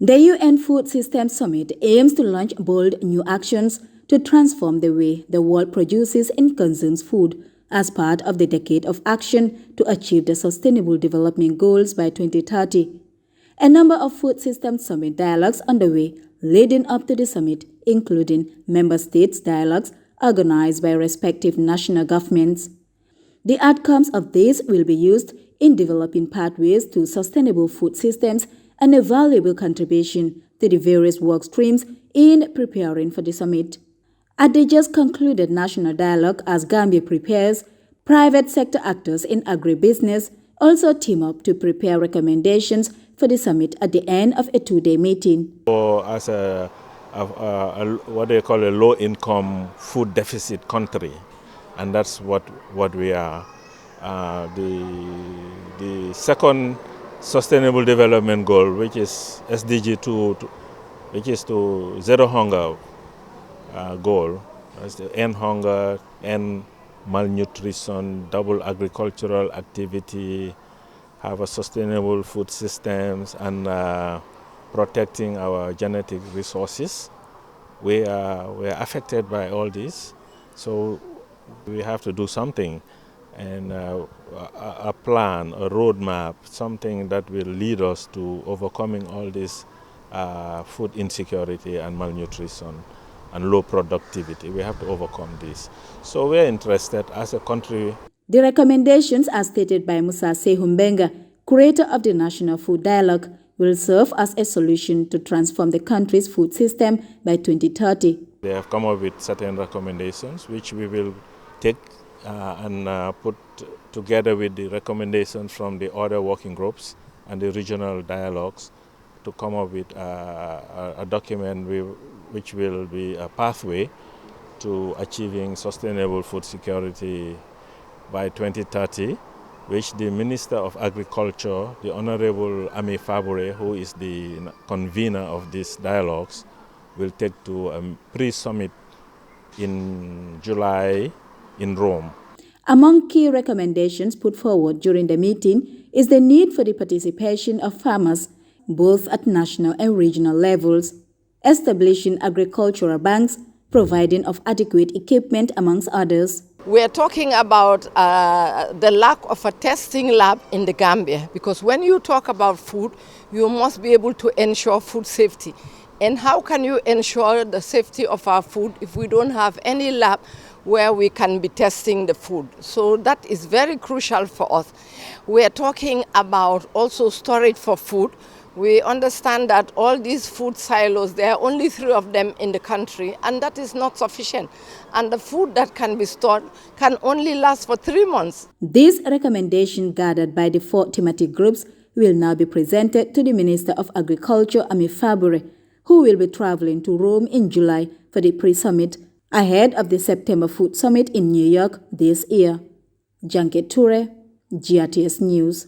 The UN Food Systems Summit aims to launch bold new actions to transform the way the world produces and consumes food as part of the Decade of Action to achieve the Sustainable Development Goals by 2030. A number of Food Systems Summit dialogues underway leading up to the summit, including member states dialogues organized by respective national governments. The outcomes of this will be used in developing pathways to sustainable food systems and a valuable contribution to the various work streams in preparing for the summit. At the just concluded national dialogue as Gambia prepares, private sector actors in agribusiness also team up to prepare recommendations for the summit at the end of a two-day meeting. As what they call a low-income food deficit country, and that's what we are. The second Sustainable Development Goal, which is SDG 2, which is to zero hunger goal, that's to end hunger, end malnutrition, double agricultural activity, have a sustainable food systems, and protecting our genetic resources. We are affected by all this, so we have to do something, and a plan, a roadmap, something that will lead us to overcoming all this food insecurity and malnutrition and low productivity. We have to overcome this. So we're interested as a country. The recommendations, as stated by Musa Sehumbenga, curator of the National Food Dialogue, will serve as a solution to transform the country's food system by 2030. They have come up with certain recommendations which we will take and put together with the recommendations from the other working groups and the regional dialogues to come up with a document which will be a pathway to achieving sustainable food security by 2030, which the Minister of Agriculture, the Honorable Ami Fabre, who is the convener of these dialogues, will take to a pre-summit in July in Rome. Among key recommendations put forward during the meeting is the need for the participation of farmers, both at national and regional levels, establishing agricultural banks, providing of adequate equipment, amongst others. We are talking about the lack of a testing lab in the Gambia, because when you talk about food, you must be able to ensure food safety. And how can you ensure the safety of our food if we don't have any lab where we can be testing the food? So that is very crucial for us. We are talking about also storage for food. We understand that all these food silos, there are only 3 of them in the country, and that is not sufficient. And the food that can be stored can only last for 3 months. These recommendations gathered by the 4 thematic groups will now be presented to the Minister of Agriculture, Ami Fabre, who will be traveling to Rome in July for the pre-summit, ahead of the September Food Summit in New York this year. Jankey Touray, GRTS News.